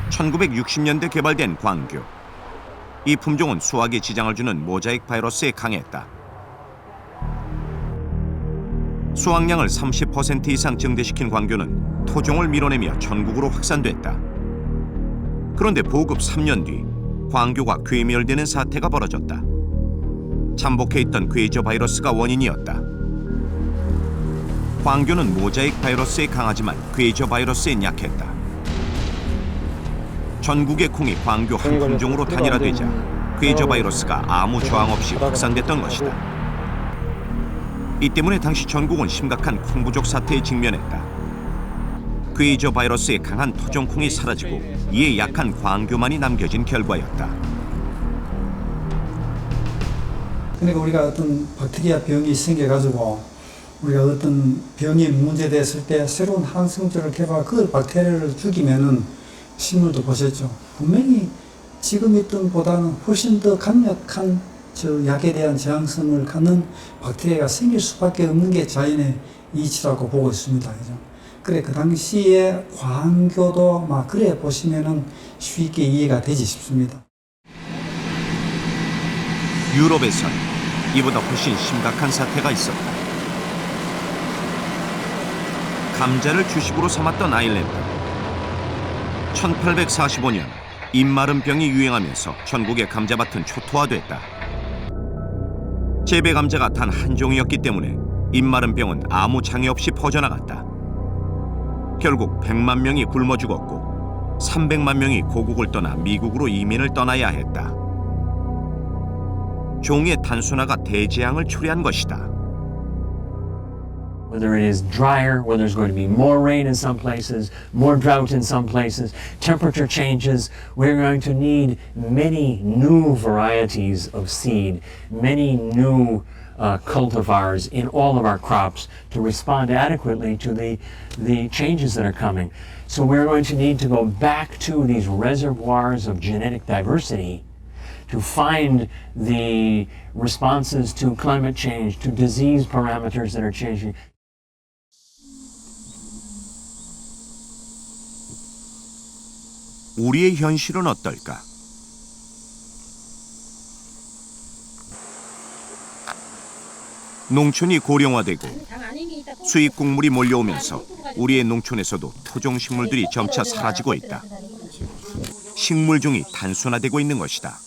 1960년대 개발된 광교. 이 품종은 수확에 지장을 주는 모자익 바이러스에 강했다. 수확량을 30% 이상 증대시킨 광교는 토종을 밀어내며 전국으로 확산됐다. 그런데 보급 3년 뒤 광교가 괴멸되는 사태가 벌어졌다. 잠복해 있던 괴저 바이러스가 원인이었다. 광교는 모자익 바이러스에 강하지만 괴저 바이러스엔 약했다. 전국의 콩이 광교 한 품종으로 단일화되자 괴저 바이러스가 아무 저항 없이 확산됐던 것이다. 이 때문에 당시 전국은 심각한 콩 부족 사태에 직면했다. 괴저 바이러스에 강한 토종 콩이 사라지고 이에 약한 광교만이 남겨진 결과였다. 그러니까 우리가 어떤 박테리아 병이 생겨가지고 우리가 어떤 병이 문제됐을 때 새로운 항생제를 개발, 그 박테리아를 죽이면은 식물도 보셨죠. 분명히 지금 있던 보다는 훨씬 더 강력한 저 약에 대한 저항성을 갖는 박테리아가 생길 수밖에 없는 게 자연의 이치라고 보고 있습니다. 그죠? 그래 그 당시에 광교도 막 그래 보시면은 쉽게 이해가 되지 싶습니다. 유럽에선 이보다 훨씬 심각한 사태가 있었다. 감자를 주식으로 삼았던 아일랜드. 1845년 입마른 병이 유행하면서 전국의 감자밭은 초토화됐다. 재배 감자가 단 한 종이었기 때문에 입마른 병은 아무 장애 없이 퍼져나갔다. 결국 100만 명이 굶어 죽었고 300만 명이 고국을 떠나 미국으로 이민을 떠나야 했다. 종의 단순화가 대재앙을 초래한 것이다. Whether it is drier, whether there's going to be more rain in some places, more drought in some places, temperature changes, we're going to need many new varieties of seed, many new cultivars in all of our crops to respond adequately to the changes that are coming. So we're going to need to go back to these reservoirs of genetic diversity to find the responses to climate change, to disease parameters that are changing. 우리의 현실은 어떨까? 농촌이 고령화되고 수입 곡물이 몰려오면서 우리의 농촌에서도 토종 식물들이 점차 사라지고 있다. 식물종이 단순화되고 있는 것이다.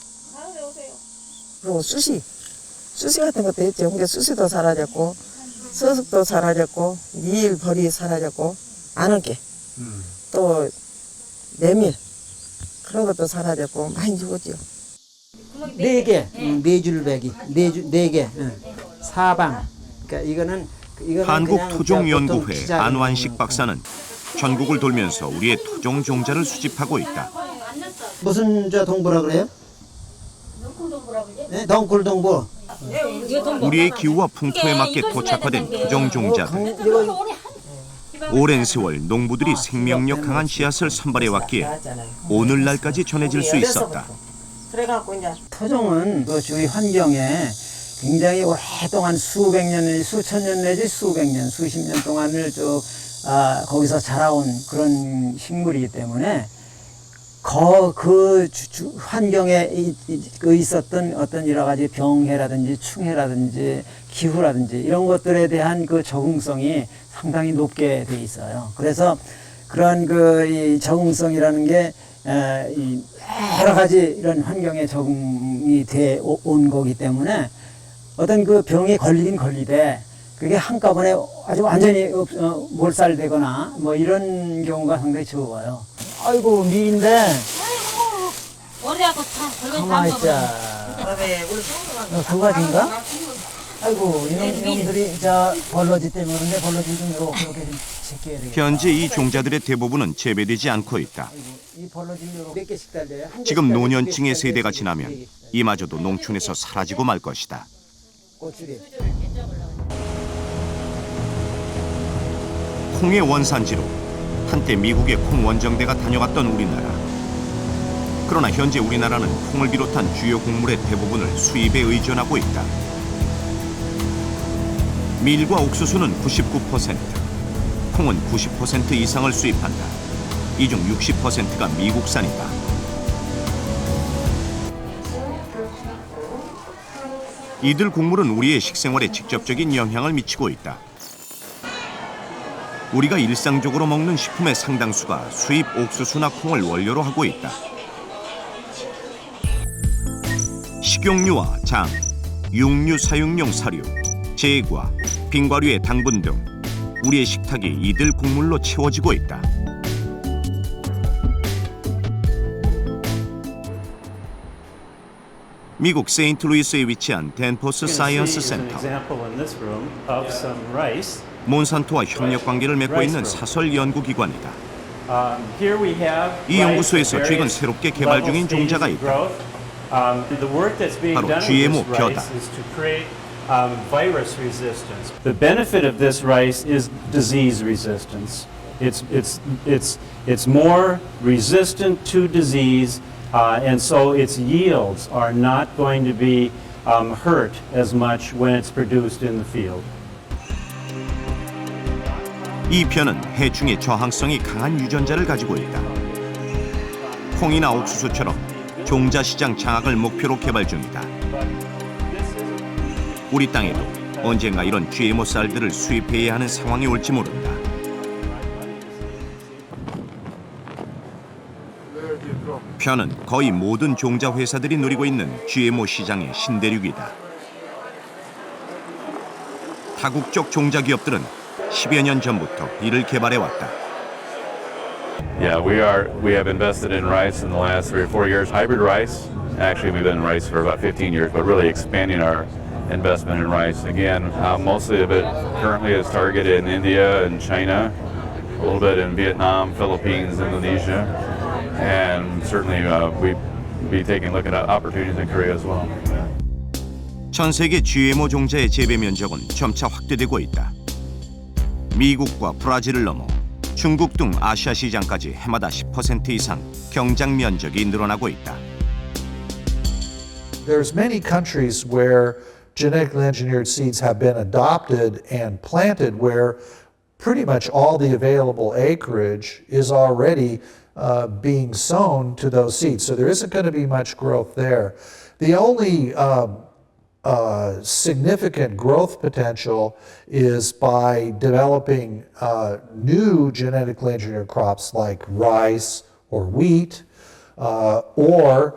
그리고 수시 같은 것도 있죠. 근데 수시도 사라졌고 서숙도 사라졌고 밀, 벌이 사라졌고 아는깨 또 메밀 그런 것도 사라졌고 많이 죽었죠. 4개, 4줄배기, 4개, 사방. 그러니까 이거는 한국토종연구회 안완식 박사는 전국을 돌면서 우리의 토종 종자를 수집하고 있다. 무슨 동부라 그래요? 네, 덩굴동부. 우리의 기후와 풍토에 맞게 토착화된 토종 종자들. 오랜 세월 농부들이 생명력 강한 씨앗을 선발해왔기에 오늘날까지 전해질 수 있었다. 토종은 그 주위 환경에 굉장히 오랫동안 수백 년, 수천 년 내지 수백 년, 수십 년 동안을 쭉 거기서 자라온 그런 식물이기 때문에 그 환경에 있었던 어떤 여러 가지 병해라든지 충해라든지 기후라든지 이런 것들에 대한 그 적응성이 상당히 높게 돼 있어요. 그래서 그런 이 적응성이라는 게 여러 가지 이런 환경에 적응이 돼 온 거기 때문에 어떤 그 병에 걸리긴 걸리되 그게 한꺼번에 아주 완전히 몰살되거나 뭐 이런 경우가 상당히 적어요. 아이고 미인데 가만히 있자. 두 가지인가? 아이고 이놈들이 벌러지 때문에 그런데 벌러지 좀 이렇게 좀 제껴야 되겠다. 현재 이 종자들의 대부분은 재배되지 않고 있다. 이 벌러지 몇 개씩 달려요? 지금 노년층의 세대가 지나면 이마저도 농촌에서 사라지고 말 것이다. 고추리. 콩의 원산지로 한때 미국의 콩 원정대가 다녀갔던 우리나라. 그러나 현재 우리나라는 콩을 비롯한 주요 곡물의 대부분을 수입에 의존하고 있다. 밀과 옥수수는 99%, 콩은 90% 이상을 수입한다. 이 중 60%가 미국산이다. 이들 곡물은 우리의 식생활에 직접적인 영향을 미치고 있다. 우리가 일상적으로 먹는 식품의 상당수가 수입 옥수수나 콩을 원료로 하고 있다. 식용유와 장, 육류 사육용 사료, 제과, 빙과류의 당분 등 우리의 식탁이 이들 곡물로 채워지고 있다. 미국 세인트루이스에 위치한 댄포스 사이언스 센터. 몬산토와 협력 관계를 맺고 있는 사설 연구기관이다. 이 연구소에서 최근 새롭게 개발 중인 종자가 있다. 바로 GMO 벼다. Virus resistance. The benefit of this rice is disease resistance. It's more resistant to disease, and so its yields are not going to be hurt as much when it's produced in the field. 이 벼는 해충의 저항성이 강한 유전자를 가지고 있다. 콩이나 옥수수처럼 종자 시장 장악을 목표로 개발 중이다. 우리 땅에도 언젠가 이런 GMO 쌀들을 수입해야 하는 상황이 올지 모른다. 벼는 거의 모든 종자 회사들이 누리고 있는 GMO 시장의 신대륙이다. 다국적 종자 기업들은 10여 년 전부터 이를 개발해 왔다. Yeah, we have invested in rice in the last 3 or 4 years. Hybrid rice. Actually, we've been in rice for about 15 years, but really expanding our investment in rice. Again, mostly of it currently is targeted in India and China, a little bit in Vietnam, Philippines, Indonesia, and certainly we'd be taking a look at opportunities in Korea as well. 전 세계 GMO 종자의 재배 면적은 점차 확대되고 있다. 미국과 브라질을 넘어 중국 등 아시아 시장까지 해마다 10% 이상 경장 면적이 늘어나고 있다. There's many countries where genetically engineered seeds have been adopted and planted where pretty much all the available acreage is already being sown to those seeds. So there isn't going to be much growth there. The only significant growth potential is by developing new genetically engineered crops like rice or wheat, or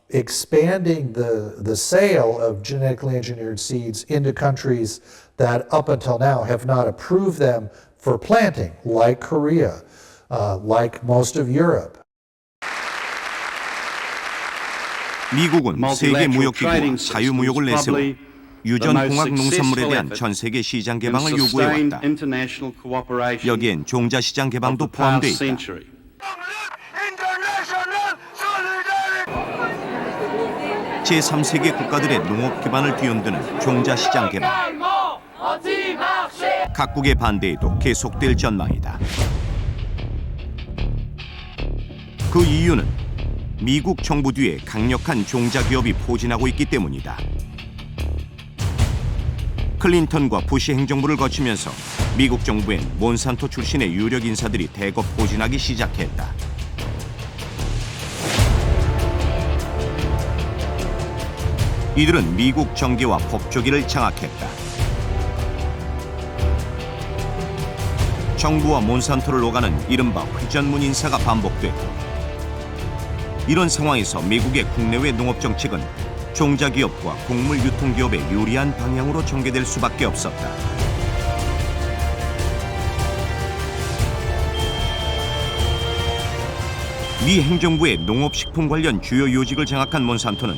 expanding the sale of genetically engineered seeds into countries that up until now have not approved them for planting, like Korea, like most of Europe. 미국은 세계 무역기구와 자유무역을 내세워 유전공학 농산물에 대한 전 세계 시장 개방을 요구해왔다. 여기엔 종자 시장 개방도 포함돼 있다. 제3세계 국가들의 농업 기반을 뒤흔드는 종자 시장 개방. 각국의 반대에도 계속될 전망이다. 그 이유는 미국 정부 뒤에 강력한 종자 기업이 포진하고 있기 때문이다. 클린턴과 부시 행정부를 거치면서 미국 정부엔 몬산토 출신의 유력 인사들이 대거 포진하기 시작했다. 이들은 미국 정계와 법조기를 장악했다. 정부와 몬산토를 오가는 이른바 회전문 인사가 반복됐고, 이런 상황에서 미국의 국내외 농업 정책은 종자 기업과 곡물 유통 기업에 유리한 방향으로 전개될 수밖에 없었다. 미 행정부의 농업식품 관련 주요 요직을 장악한 몬산토는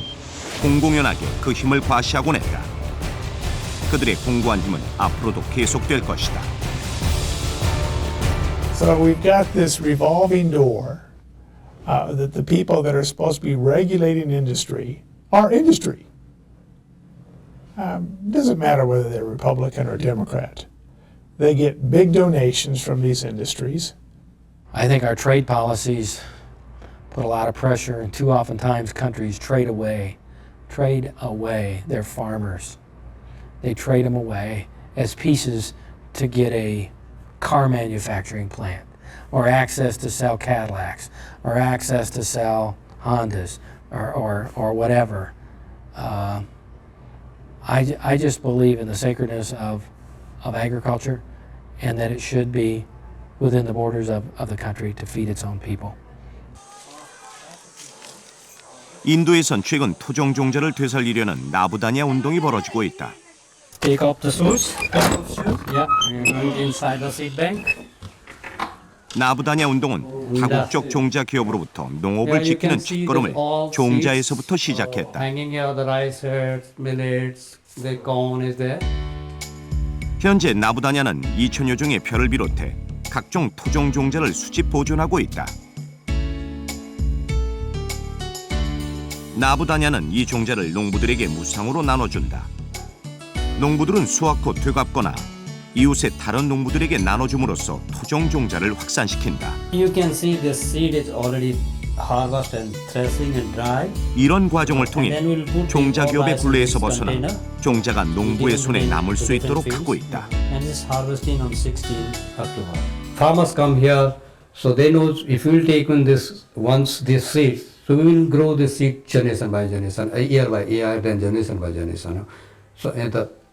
공공연하게 그 힘을 과시하곤 했다. 그들의 공고한 힘은 앞으로도 계속될 것이다. So we've got this revolving door that the people that are supposed to be regulating industry are industry. Doesn't matter whether they're Republican or Democrat. They get big donations from these industries. I think our trade policies put a lot of pressure, and too oftentimes countries trade away their farmers. They trade them away as pieces to get a car manufacturing plant, or access to sell Cadillacs, or access to sell Hondas, or whatever. I just believe in the sacredness of agriculture, and that it should be within the borders of the country to feed its own people. 인도에선 최근 토종 종자를 되살리려는 나부다냐 운동이 벌어지고 있다. Take up the shoes. Yeah, you're going inside the seed bank. 나부다냐 운동은 다국적 종자 기업으로부터 농업을 지키는 첫걸음을 종자에서부터 시작했다. Hanging here, the rice heads, millets, the corn is there. 현재 나부다냐는 2,000여 종의 벼를 비롯해 각종 토종 종자를 수집 보존하고 있다. 나부다냐는 이 종자를 농부들에게 무상으로 나눠준다. 농부들은 수확 후 되갚거나 이웃의 다른 농부들에게 나눠줌으로써 토종 종자를 확산시킨다. You can see the seed is already harvested and threshing and dried. 이런 과정을 통해 종자 기업의 굴레에서 벗어나 종자가 농부의 손에 남을 수 있도록 하고 있다. And this harvesting on 16 October. Farmers come here, so they know if we will take on this once this seed, so we will grow this seed generation by generation, year by year, then generation by generation. So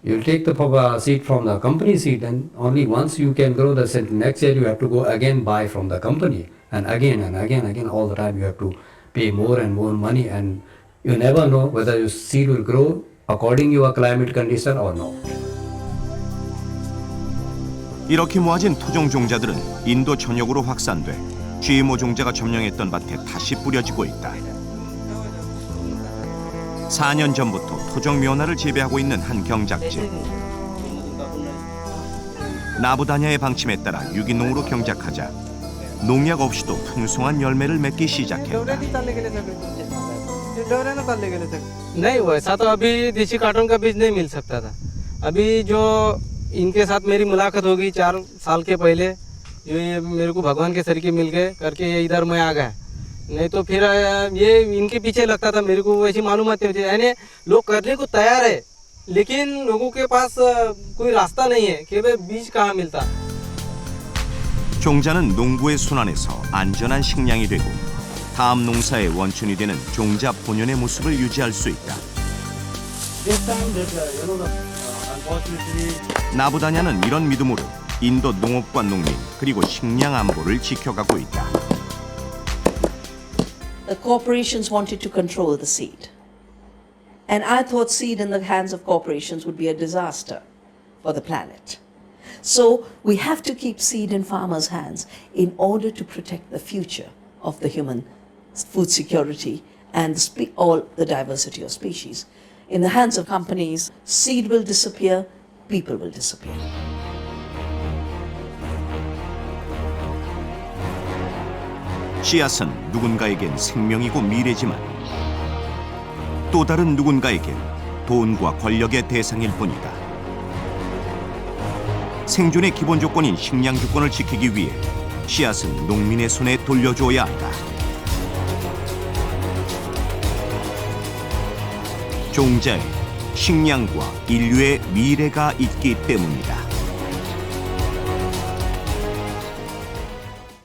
you will take the seed from the company seed, and only once you can grow the seed. Next year you have to go again buy from the company, and again all the time you have to pay more and more money, and you never know whether your seed will grow according to your climate condition or not. 이렇게 모아진 토종 종자들은 인도 전역으로 확산돼 GMO 종자가 점령했던 밭에 다시 뿌려지고 있다. 4년 전부터 토종 묘나를 재배하고 있는 한 경작지. 나부다냐의 방침에 따라 유기농으로 경작하자 농약 없이도 풍성한 열매를 맺기 시작했다. नहीं वैसा तो अभी देसी कार्टून का बीज नहीं मिल सकता था। अभी जो इनके साथ मेरी मुलाकात होगी 4 साल के पहले, जो ये मेरे को भगवान के सरीके मिल गए करके ये इधर मैं आ गया। नहीं तो फिर ये इनके पीछे लगता था, मेरे को वैसी मालूमात नहीं होती। यानी लोग करने को तैयार है, लेकिन लोगों के पास कोई रास्ता नहीं है कि भाई बीज कहाँ मिलता। 종자는 농부의 손 안에서 안전한 식량이 되고 다음 농사의 원천이 되는 종자 본연의 모습을 유지할 수 있다. 나부다냐는 이런 믿음으로 인도 농업과 농민 그리고 식량 안보를 지켜가고 있다. The corporations wanted to control the seed. And I thought seed in the hands of corporations would be a disaster for the planet. So we have to keep seed in farmers' hands in order to protect the future of the human food security and all the diversity of species. In the hands of companies, seed will disappear, people will disappear. 씨앗은 누군가에겐 생명이고 미래지만 또 다른 누군가에겐 돈과 권력의 대상일 뿐이다. 생존의 기본 조건인 식량 주권을 지키기 위해 씨앗은 농민의 손에 돌려줘야 한다. 종자에 식량과 인류의 미래가 있기 때문이다.